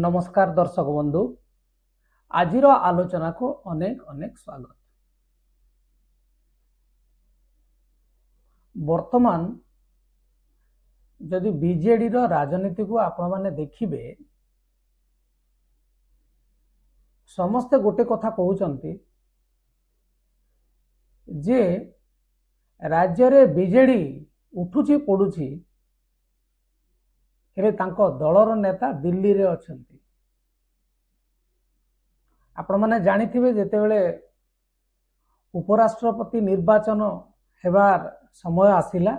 नमस्कार दर्शक बंधु, आजिर आलोचना को अनेक अनेक स्वागत। वर्तमान जदि बीजेडी रो राजनीति को आपण माने देखिबे, समस्ते गोटे कथा कहउचंती जे राज्य रे बीजेडी उठुची पड़ुची, हेले तांको दलर नेता दिल्ली रे अछंती। आपण माने जानिथिबे जेतेबेले उपराष्ट्रपति निर्वाचन हेबार समय आसिला,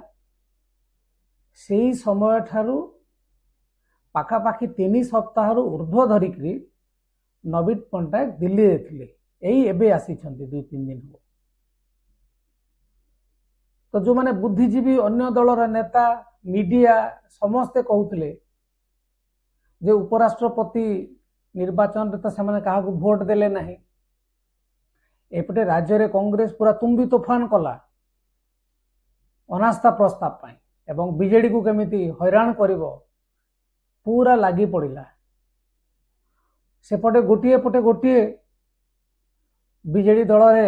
सेही समय ठारू पाखापाखी 3 सप्ताह ऊर्ध्व धरिकी नवीन पट्टनायक दिल्ली रे थिले। एई एबे आसीछंती 2-3 दिन हो। तो जो माने बुद्धिजीवी अन्य दलर नेता मीडिया समस्ते कहूले जे उपराष्ट्रपति निर्वाचन रे तो सेमाने काहाकू भोट देले नहीं। एपटे राज्य रे कांग्रेस पूरा तुम्बी तोफान कला अनास्था प्रस्ताव पाई एवं बीजेडी को केमिति हैरान करिवो पूरा लागी पड़िला। सेपटे गोटिए बीजेडी दल रे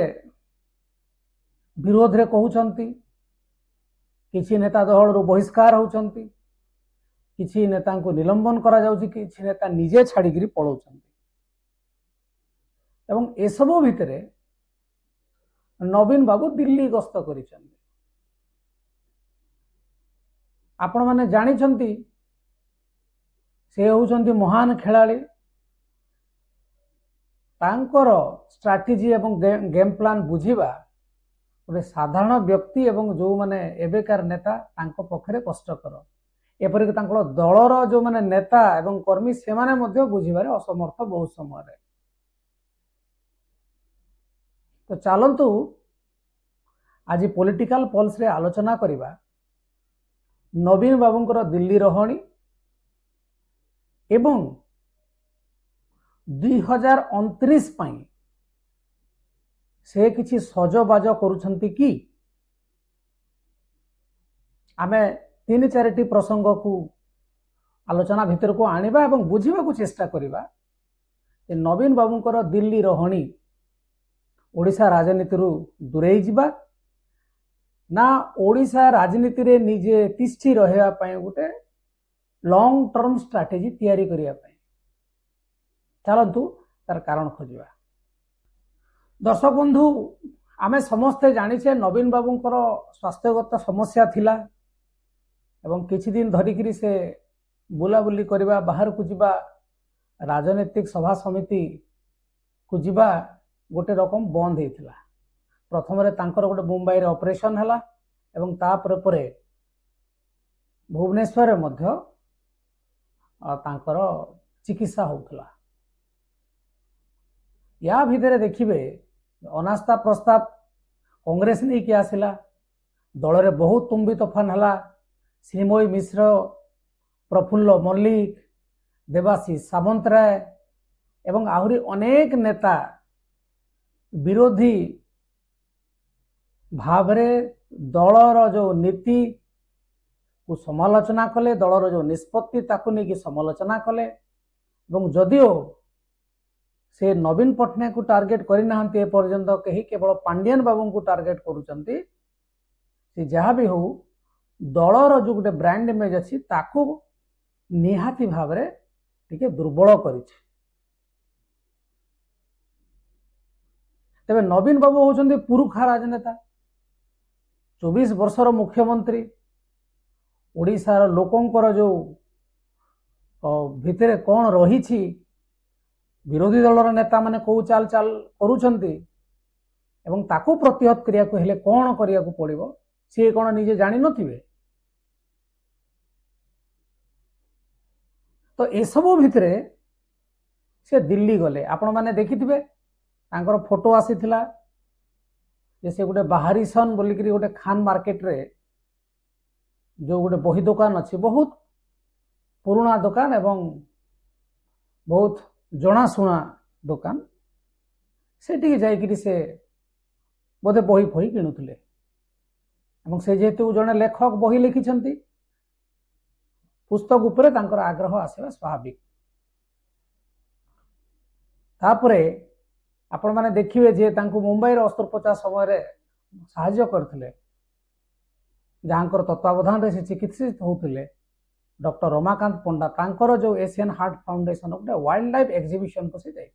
विरोध रे कहउचंती, किछि नेता दल रो बहिष्कार होउचंती, किछि नेता को निलंबन करा जाउची, किछि नेता निजे छाड़ीगिरी पळौचंती। एवं एसबो भितरे नवीन बाबू दिल्ली गस्त करिचंती। आपण माने जानिचंती से होउचंती महान खेलाड़ी। तांकर स्ट्रैटेजी एवं गेम प्लान बुझीबा गोटे साधारण व्यक्ति एवं जो माने एबेकार नेता तांको पखरे कष्टकर। एपरिक तांको दलर जो माने नेता एवं कर्मी से माने मध्य बुझीबारे असमर्थ बहुत समय रे। तो चलंतु आज पॉलिटिकल पल्स रे आलोचना करिबा नवीन बाबूंकर दिल्ली रहणी एवं 2029 पाई से किछि सजबाज करुछंती कि आमे 3-4टी प्रसंग को आलोचना भितर को आनिबा एवं बुझीबा को चेष्टा करिबा जे नवीन बाबूंकर दिल्ली रहणी ओडिशा राजनीति रु दूरेई जिबा ना ओडिशा राजनीति रे निजे तिष्ठी रहया पय गोटे लॉन्ग टर्म स्ट्रैटेजी तैयारी करिया पय। चलंतु तार कारण खोजिबा। दर्शक बंधु, आमे समस्ते जानिछे नवीन बाबूंकर स्वास्थ्यगत समस्या थिला एवं किछि दिन धरिकी से बुलाबुली करबा, बाहर को जिबा, राजनीतिक सभा समिति को जिबा गोटे रकम बंद हेतिला। प्रथम रे तांकर गोटे मुंबई रे ऑपरेशन हला एवं तापर परे भुवनेश्वर रे मध्य तांकर चिकित्सा होउतला। या भितरे देखिबे अनास्था प्रस्ताव कांग्रेस नहीं कि आसिला, दल रे बहुत तुम्बी तोफान हला। श्रीमयी मिश्र, प्रफुल्ल मल्लिक, देवाशीष सामंतराय एवं आहुरी अनेक नेता विरोधी भावरे दलर जो नीति को समालोचना कले, दलर जो निष्पत्ति ताकू नहीं कि समालोचना कले एवं जदिओ से नवीन पट्टनायक को टार्गेट करना पर्यंत कहीं केवल पांडियन बाबू को टार्गेट करुचंती। से जहाँ भी हो दलर जो गोटे ब्रांड इमेज अच्छी ताकू निहाती भाव रे टिके दुर्बल करिছে। तेबे नवीन बाबू होचंती पुरुखा राजनेता, 24 वर्षर मुख्यमंत्री। ओडिशार लोकंकर जो भितरे कौन रही विरोधी दलर नेता माने को चाल चाल करुछंती एवं ताकू प्रतिहत करिया को हेले कौन करिया को पड़िबो से कौन निजे जानि नथिबे। तो ए सब भितरे से दिल्ली गले। आपण माने देखिथिबे तांकर फोटो आसीथिला जे से गोटे बाहरीसन बोलिकरी गोटे खान मार्केट रे जो गोटे बही दुकान अच्छी, बहुत पुराना दुकान एवं बहुत जनाशुना दुकान, से जाइकरी से बोधे बही फही किणुले एवं से जेहेतु जड़े लेखक बही लिखिछंती पुस्तक उपरे तांकर आग्रह आसवा स्वाभाविक। तापरे आपण माने देखिए जे तांको मुंबई रो अस्त्रोपचार समय रे साहाय्य करथिले जहाँकर तत्वावधान रे से चिकित्सित होउथिले डॉक्टर रमाकांत पंडा तांकर जो एशियन हार्ट फाउंडेशन गोटे वाइल्ड लाइफ एग्जिबिशन को से जाई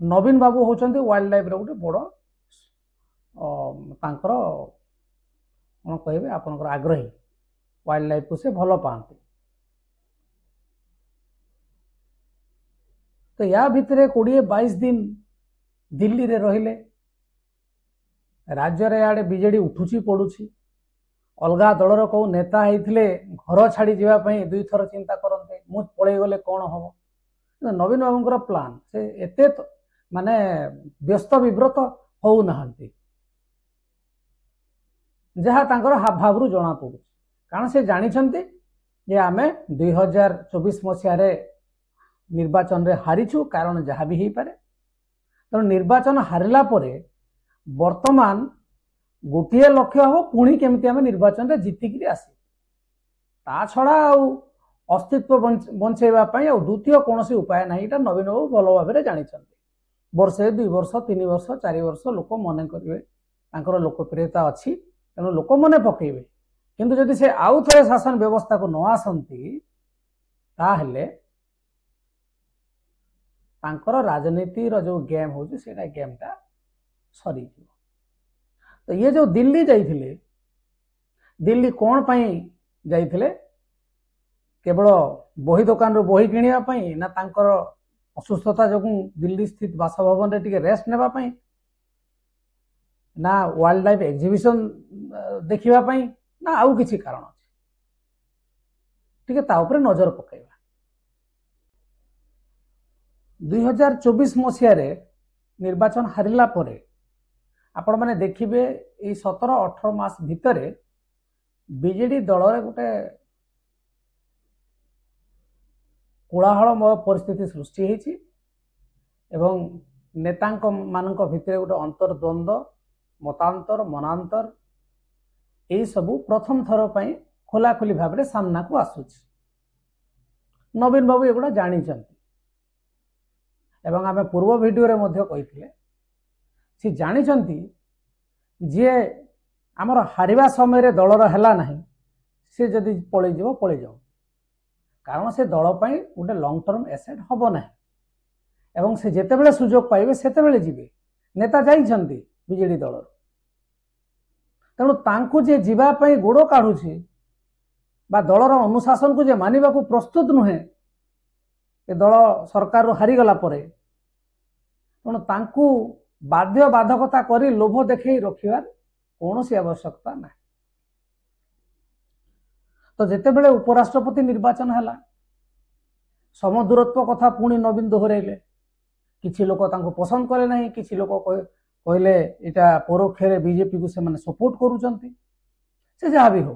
नवीन बाबू होचंती वाइल्ड लाइफ रो गोटे बड़ तांकर कोन कहबे आपनकर आग्रही वाइल्ड लाइफ को से भलो पांती तो या भितरे 20-22 दिन दिल्ली रे रहिले राज्य रे आडे बीजेडी उठुची पडुची अलगा दलर को नेता होइथिले घर छाड़ी जीवा पई दुई थर चिंता करते मु पळै गले कोन हबो नवीन बाबूंकर प्लान से एते माने व्यस्त विव्रत हो नहांती जहाँ तांकर हाव भावरू जना पड़ू कारण से जानिछंती जे आमे 2024 मसिया रे निर्वाचन रे हारिछु कारण जहाँ भी ही पारे तो निर्वाचन हारिला परे वर्तमान गोटे लक्ष्य हम पुणी केमती आम निर्वाचन रे जीतिकी आसी ता छड़ा अस्तित्व बंचेवाई द्वितीय कौन उपाय ना यहाँ नवीन बाबू भल भाव जानी वर्षे 2 वर्ष 3 वर्ष 4 वर्ष लोक मन करेंगे लोकप्रियता अच्छी तेणु लोक मन पकेबे किंतु जदि से आउ थे शासन व्यवस्था को न आसती ताहले तांकर राजनीति रो जो गेम होची सेटा गेमटा सरी तो ये जो दिल्ली जाइथिले दिल्ली कौन पाई जाइथिले केवल बही दुकान रो बही किनिया पाई ना तांकर असुस्थता जो दिल्ली स्थित बासभवन रे टिके रेस्ट नेबा पाई ना वाइल्ड लाइफ एग्जिबिशन देखिबा पाई ना आउ किछि कारण अछि टिके ता ऊपर नजर पकाइबा 2024 मसिया रे निर्वाचन हारिला परे आपण माने देखिबे ए 17-18 मास भितरे बीजेडी दल रे गोटे कोलाहलमय परिस्थिति सृष्टि होती एवं नेतांक मानक भितर गोटे अंतर्द्वंद मतांतर मनांतर यही सबू प्रथम थर पर खोलाखोली भाव में सामना को आसूची नवीन बाबू एगुड़ा जानी एवं आम पूर्व वीडियो रे मध्य कही सी जानी जी आमर हारिबा समय दलर है ना सी जदि पलि जाओ कारण से दल पर गोटे लंग टर्म एसेट हम ना एवं से जितेबले सुजोग पाइबे सेतेबेले जीवे नेता जाइछंती बीजेडी दल तेणु तांकु जे जीवा पई गोड़ काढुछि बा दलर अनुशासन को जे मानिबा को प्रस्तुत नुहे ए दल सरकार हारी गला परे तेणु तांकु बाध्य बाधकता करी लोभ देखै रखिबार कौनसी आवश्यकता ना तो जितेबले उपराष्ट्रपति निर्वाचन है समदूरत्व कथा पुणी नवीन दोहराइले किछि लोक तांको पसंद करे नहीं किछि लोक कहले इटा परोक्षरे बीजेपी को से माने सपोर्ट करूचंती से जहाँ भी हो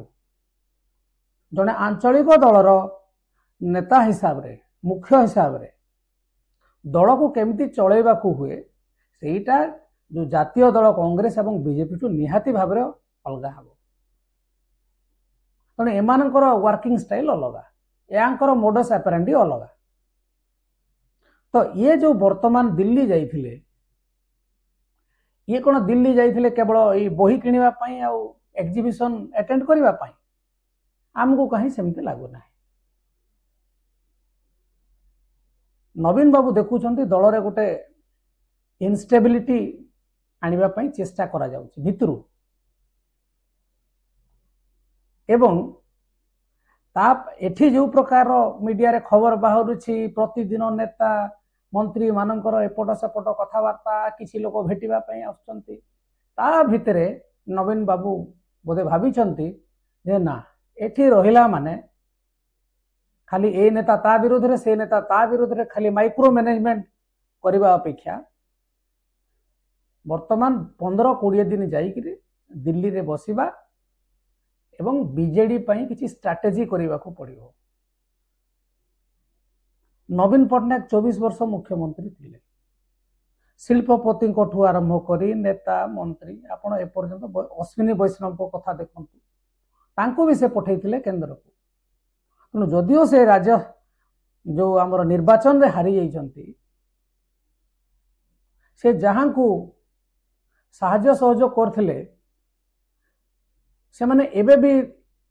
जने आंचलिक दलर नेता हिसाब रे मुख्य हिसाब रे दल को केमती चलैबा को हुए सेटा जो जातीय दल कांग्रेस एवं बीजेपी टू निहाती भाव रे अलगा हबो तेणु एमानकर वर्किंग स्टाइल अलग यांकर मोडस ऑपरेंडी अलग तो ये जो वर्तमान दिल्ली जाइथिले ये कौन दिल्ली जाइथिले केवल ये बही किनिबा पई आ एग्जिबिशन अटेंड करिबा पई आमको कहीं सेमती लागुना नवीन बाबू देखुचंती दल रे गोटे इनस्टेबिलिटी आनिबा पई चेष्टा करा जाउछि भितरु एवं एठी जो प्रकार मीडिया रे खबर बाहरुछि प्रतिदिन नेता मंत्री मानकर एपट सेपट कथबार्ता किसी लोक भेटिबा पई आछंती ता भितरे नवीन बाबू बोधे भाविचंती जे ना एठी रहिला माने खाली ए नेता ता विरोध रे से नेता ता विरोध रे खाली माइक्रो मैनेजमेंट करबा अपेक्षा वर्तमान 15-20 दिन जाइकरी दिल्ली रे बसिबा एवं बीजेडी पई किछि स्ट्रैटेजी करबा को पड़िबो नवीन पटनायक 24 वर्ष मुख्यमंत्री थिले शिल्पपति ठू आरंभ करी नेता मंत्री आपण एपर्यंत अश्विनी वैष्णव को कथा देखंतु तांको भी से पठैथिले केंद्र को तेणु जदिओ से राज्य जो आमर निर्वाचन रे हारी जाइछंती से जहां को साहाय्य सहयोग करथिले से माने एबे भी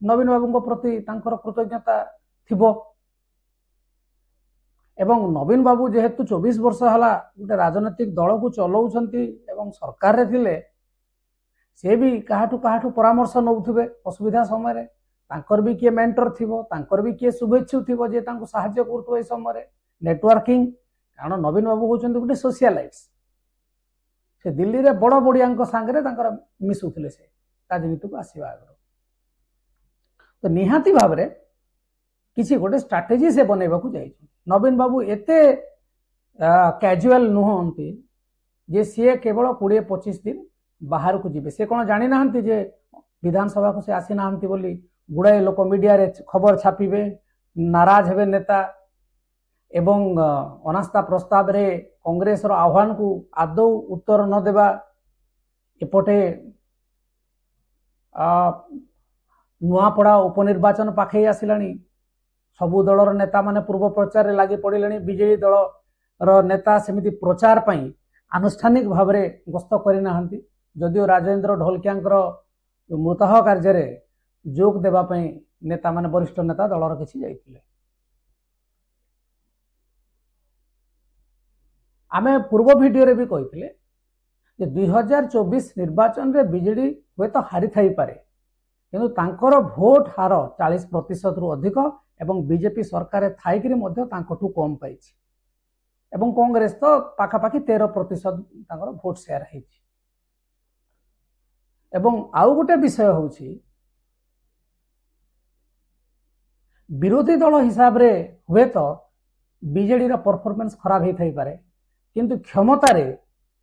नवीन बाबू को प्रति तांकर कृतज्ञता थिबो एवं नवीन बाबू जेहेतु 24 वर्ष हला गोटे राजनीतिक दल को चलाउछंती एवं सरकार रे थिले से भी काहाठू परामर्श नौथिबे असुविधा समय रे तांकर भी किए मेंटर थिबो तांकर भी किए शुभेच्छु थिबो जे तांको सहाय्य करथो ए समय रे नेटवर्किंग कारण नवीन बाबू होचंती गोटे सोशलाइट्स से दिल्ली रे बड़ बड़ियांको संगे तांकर मिसुथिले से राजनीति को आसीबा आगर तो निहाती भाव रे किसी गोटे स्ट्राटेजी से बनैबा को जाई नवीन बाबू एते कैजुअल नुहंती जे सी केवल 20-25 दिन बाहर को जीवे से कौन जानी नाहंती जे विधानसभा को से आसी नाहंती बोली गुड़ाए लोक मीडिया रे खबर छापिबे नाराज हेबे नेता एवं अनास्था प्रस्ताव रे कांग्रेस रो आह्वान को आदौ उत्तर न देबा एपटे नुआपड़ा उपनिर्वाचन पाखे आसिलानी सबु दलर नेता माने पूर्व प्रचार रे लागी पड़िलेनी बीजेपी दल रो नेता सेमिति प्रचार पई आनुष्ठानिक भाव रे गस्त करि नाहंती जदियो राजेंद्र ढोलकियांकर मृतह कार्य रे जोग देबा पई नेता माने वरिष्ठ नेता दलर किछि जाइतिले आमे पूर्व वीडियो रे भी कहिथिले जे 2024 निर्वाचन रे बीजेडी होय तो हारि थाई पारे किंतु तांकर भोट हार 40% रु अधिक एवं बीजेपी सरकार थाइकरी मध्य तांकठू कम पाइछि एवं कांग्रेस तो पाखापाखि 13% तांकर भोट शेयर हैछि एवं आउ गोटे विषय होछि विरोधी दल हिसाब रे हुए तो बीजेडी रा परफॉर्मेंस खराब हे थाई पारे किंतु क्षमता रे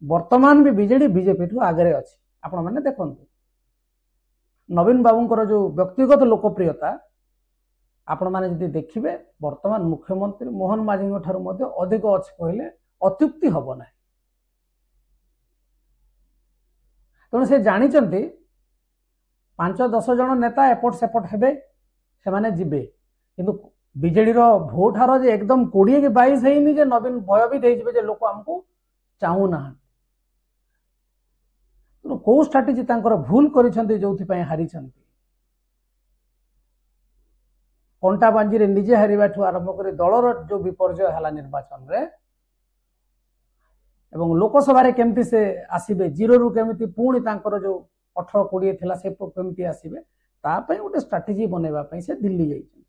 वर्तमान भी बीजेडी बीजेपी ठू आगे अछि आपण माने देखंतु नवीन बाबूंकर जो व्यक्तिगत लोकप्रियता आपण माने जदि देखिबे वर्तमान मुख्यमंत्री मोहन माझी ठार मध्य अधिक अछि कहले अत्युक्ति हबो ना तेणु से जानिचंती 5-10 जन नेता एपट सेपट हेबे से माने जिबे किंतु बीजेडी रो भोट हार जे एकदम 20 के 22 हेइनी जे नवीन भयभीत हेइजिबे जे लोक हमको चाहू ना तो को स्ट्रेटजी तांकर भूल करिसंती जोथि पय हारिसंती कंटा बांजी रे निजे हारिबाठू आरंभ करी दलर जो विपर्जय हला निर्वाचन रे एवं लोकसभा रे केमती से आसीबे जीरो रु केमती पुणी तांकर जो 18-20 थिला से केमती आसीबे ता पय गोटे स्ट्रेटजी बनेबा पय से दिल्ली जाइछन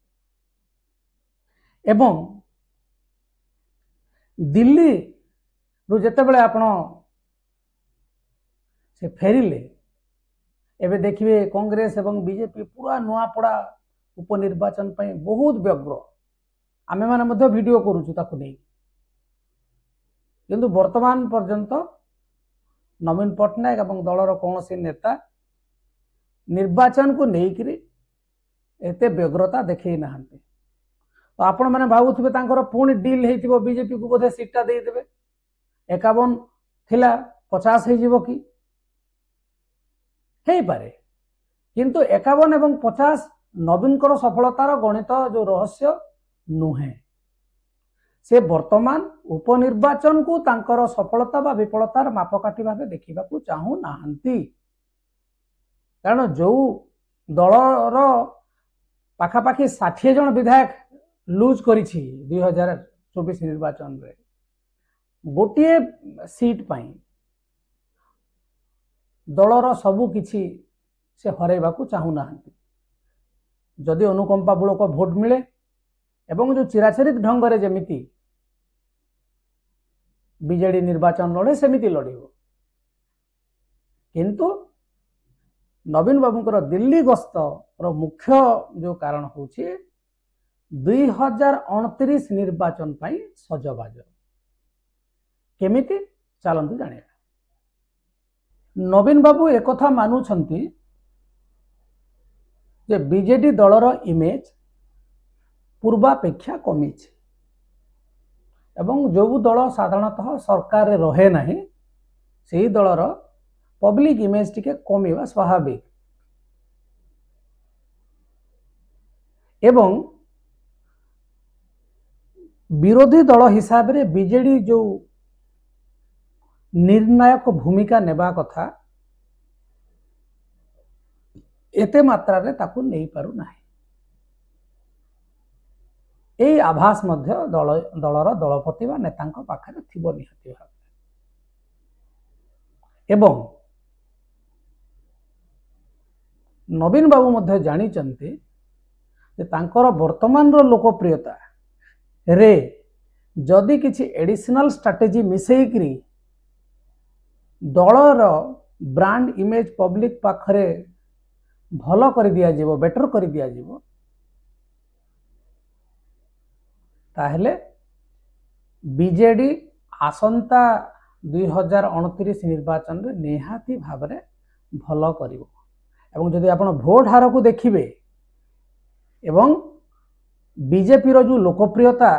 एवं दिल्ली रु जते बेले आपण से फेरिले एबे देखिए कांग्रेस एवं बीजेपी पूरा नुआपड़ा उपनिर्वाचन पय बहुत व्यग्र आमे माने मध्य वीडियो करूछु ताकु नै किंतु वर्तमान पर्यंत नवीन पटनायक एवं दलर कौनसी नेता निर्वाचन को लेकिन एते व्यग्रता देखै नाहंते तो आपण माने भाबुथिबे तांकर पुणी डील हेतिबो बीजेपी को बोधे सीटा दे देबे 51 थिला 50 हे जिवो की हे पारे किंतु 51 एवं 50 नवीन कर सफलतार गणित जो रहस्य नुहे से वर्तमान उपनिर्वाचन को तांकर सफलता बा विफलतार मापकाठी भाव देखा चाहू नाहंती कारण जो दलर पाखापाखि 60 जन विधायक लूज करिछि 2024 निर्वाचन रे गोटे सीट पाई दलर सबु किछि से हरैबा को चाहू नाहंती जदि अनुकंपामूलक भोट मिले एवं जो चिराचरित ढंग रे जेमिति बीजेडी निर्वाचन लड़े सेमिति लड़िबो किंतु नवीन बाबूंकर दिल्ली गस्त रो मुख्य जो कारण होछि 2029 निर्वाचन पाई सजबाज केमिति चलंतु जानिया नवीन बाबू एकथा मानुछंती जे बीजेडी दलर इमेज पूर्वापेक्षा कमी एवं जो दल साधारणतः सरकार रे रहे नहीं से दलर पब्लिक इमेज टिके कमीवा स्वाभाविक एवं विरोधी दल हिसाब रे बीजेडी जो निर्णायक भूमिका नेबा कथा एते मात्रा रे ताकू नहीं पारु नाही। एई आभास मध्य दलर दलपति बा नेतांक पाखरे थिबो निहाती भाव एवं नवीन बाबू मध्य जानी चंती जे तांकर वर्तमान रो लोकप्रियता रे जदि किछि एडिशनल स्ट्रैटेजी मिसेइकरी दलर ब्रांड इमेज पब्लिक पाखरे भल कर दिया जीवो बेटर कर दिया जीवो ताहले बीजेडी आसंता 2029 निर्वाचन रे निहाती भाव रे भल करिवो एवं जदि आपण भोट हार को देखिबे एवं बीजेपी रो जो लोकप्रियता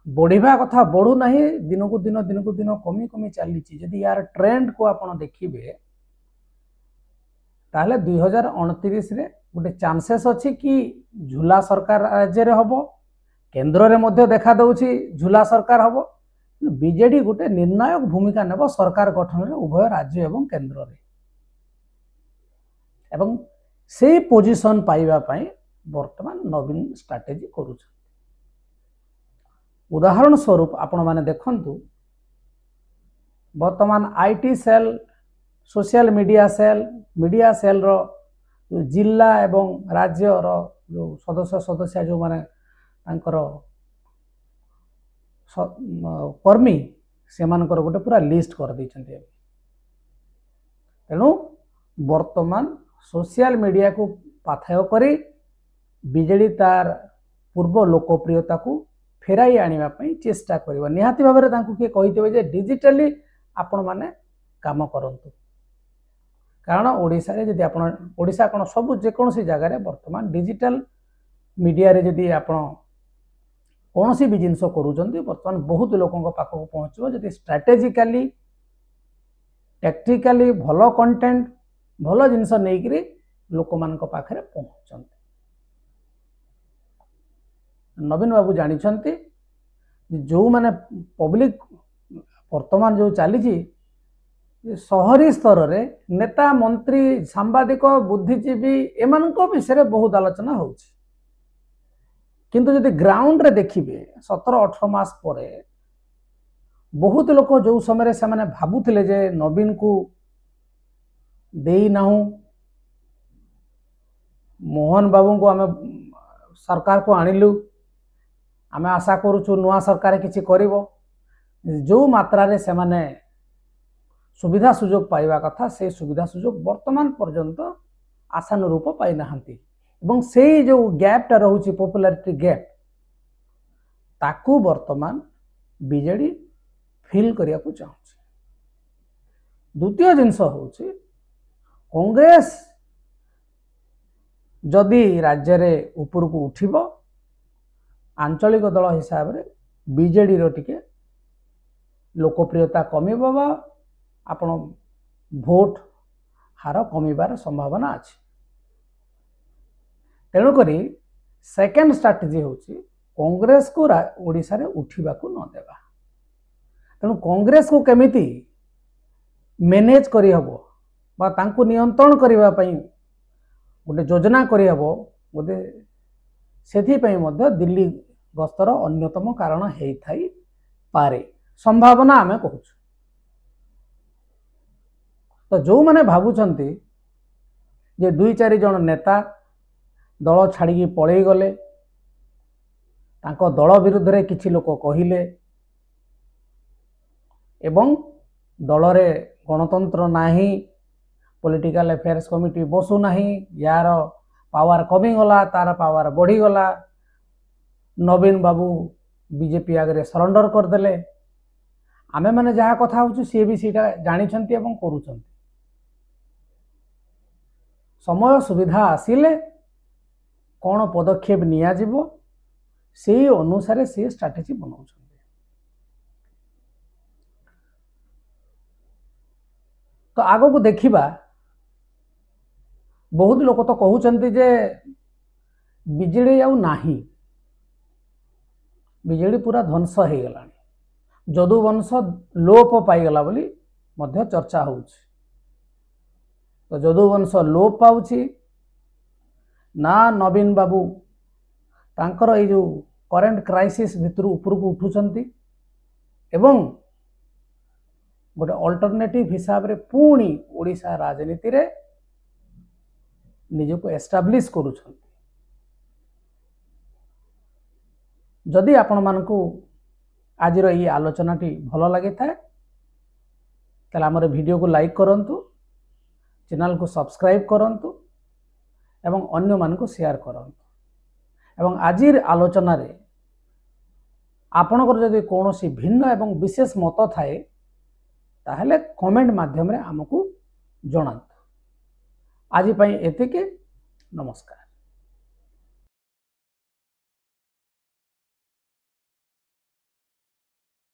बढ़िबा कथा बढ़ू नाही दिन को दिन कमी कमी चली जदि यार ट्रेंड को आपण देखिबे ताहले 2029 रे गोटे चांसेस अछि कि झूला सरकार राज्य रे हबो केंद्र रे मध्य देखा दउछि झूला सरकार हबो बीजेडी गोटे निर्णायक भूमिका नेबो सरकार गठन रे उभय राज्य एवं केंद्र रे एवं से पोजीशन पाइबा पई वर्तमान नवीन स्ट्रैटेजी करूछ। उदाहरण स्वरूप आपण माने देखंतु वर्तमान IT cell social media cell रो जिला एवं राज्य रो जो सदस्य जो माने तांकर कर्मी से मानकर गोटे पूरा लिस्ट कर दैछन्ते तेणु वर्तमान सोशल मीडिया को पाथाय करी बीजेडी तार पूर्व लोकप्रियता को फेराई आनिबा पई चेष्टा करिबा निहाती भाबरे तांकु के कहितबे जे डिजिटली आपण माने काम करंतु कारण ओडिसा रे जदि आपण ओडिसा कोन सब जे कोनसी जगह रे वर्तमान डिजिटल मीडिया रे जदि आपण कोनसी भी जिंस करूचंती वर्तमान बहुत लोकन पाखक पहुंचबो जदि स्ट्रैटेजिकली टैक्टिकली भलो कंटेंट भलो जिंस नेकरी लोक मानक पाखरे पहुंचंती। नवीन बाबू जानी जो माने पब्लिक वर्तमान जो चली शहरी स्तर रे नेता मंत्री सांबादिक बुद्धिजीवी एमान विषय बहुत आलोचना होछि किंतु जदि ग्राउंड रे देखिबे 17-18 मास परे बहुत लोक जो समय से माने भाबुथिले जे नवीन को देई नाहु मोहन बाबू को आमे सरकार को आनिलु आमे आशा करूछु नुआ सरकार किछि करिवो जो मात्रा रे से माने सुविधा सुजोग पाइबा कथा से सुविधा सुजोग वर्तमान पर्यंत आशानुरूप पाई नाहंती एवं से जो गैपटा रहुछि पॉपुलैरिटी गैप ताकू वर्तमान बीजेडी फिल करिया को चाहूछि। द्वितीय जिंस होछि कांग्रेस जदि राज्य रे ऊपर को उठिबो आंचलिक दल हिसाब रे बीजेडी रो टिके लोकप्रियता कमिबो बा आपण भोट हार कमिबार संभावना अछि तेणु करी सेकेंड स्ट्रैटेजी होछि कांग्रेस को ओडिसा रे उठिबा को न देबा तेणु कांग्रेस को केमिति मैनेज करि हबो बा तांको नियंत्रण करिबा पई गोटे योजना करि हबो गोटे सेथि पई मध्य दिल्ली गस्तर अन्यतम कारण हेई थाई पारे संभावना आमे कहूछु। तो जो माने भाबुचंती जे 2-4 जन नेता दल छाड़ी पलई गले तांको दल विरुद्ध रे किछि लोक कहिले एवं दल रे गणतंत्र नाही पॉलिटिकल अफेयर्स कमिटी बसु नाही यार पावर कमी गला तार पावर बढ़ी गला नवीन बाबू बीजेपी आगे सरेंडर करदेले आमे माने जहा कथा होछु सी भी सीटा जानिछंती एवं करूछंती समय सुविधा आसिले कौन पदक्षेप निया जिवो सेही अनुसार से स्ट्रैटेजी बनाउछंती। तो आगो को देखिबा बहुत लोक तो कहउचंती जे बिजेडी आउ नाही ବିଜେଡି ପୁରା ଧ୍ୱଂସ ହେଇଗଲାଣି, ଯଦୁବଂଶ ଲୋପ ପାଇଗଲା ବୋଲି ମଧ୍ୟ ଚର୍ଚ୍ଚା ହେଉଛି। ତ ଯଦୁବଂଶ ଲୋପ ପାଉଛି ନା ନବୀନ ବାବୁ ତାଙ୍କର ଏଇ ଯେଉଁ କରେଣ୍ଟ କ୍ରାଇସିସ୍ ଭିତରୁ ଉପରକୁ ଉଠୁଛନ୍ତି ଏବଂ ଗୋଟେ ଅଲ୍ଟରନେଟିଭ ହିସାବରେ ପୁଣି ଓଡ଼ିଶା ରାଜନୀତିରେ ନିଜକୁ ଏଷ୍ଟାବ୍ଲିଶ କରୁଛନ୍ତି। ଯଦି ଆପଣମାନଙ୍କୁ ଆଜିର ଏହି ଆଲୋଚନାଟି ଭଲ ଲାଗିଥାଏ ତାହେଲେ ଆମର ଭିଡ଼ିଓକୁ ଲାଇକ୍ କରନ୍ତୁ, ଚ୍ୟାନେଲକୁ ସବସ୍କ୍ରାଇବ୍ କରନ୍ତୁ ଏବଂ ଅନ୍ୟମାନଙ୍କୁ ସେୟାର କରନ୍ତୁ। ଏବଂ ଆଜିର ଆଲୋଚନାରେ ଆପଣଙ୍କର ଯଦି କୌଣସି ଭିନ୍ନ ଏବଂ ବିଶେଷ ମତ ଥାଏ ତାହେଲେ କମେଣ୍ଟ ମାଧ୍ୟମରେ ଆମକୁ ଜଣାନ୍ତୁ। ଆଜି ପାଇଁ ଏତିକି, ନମସ୍କାର।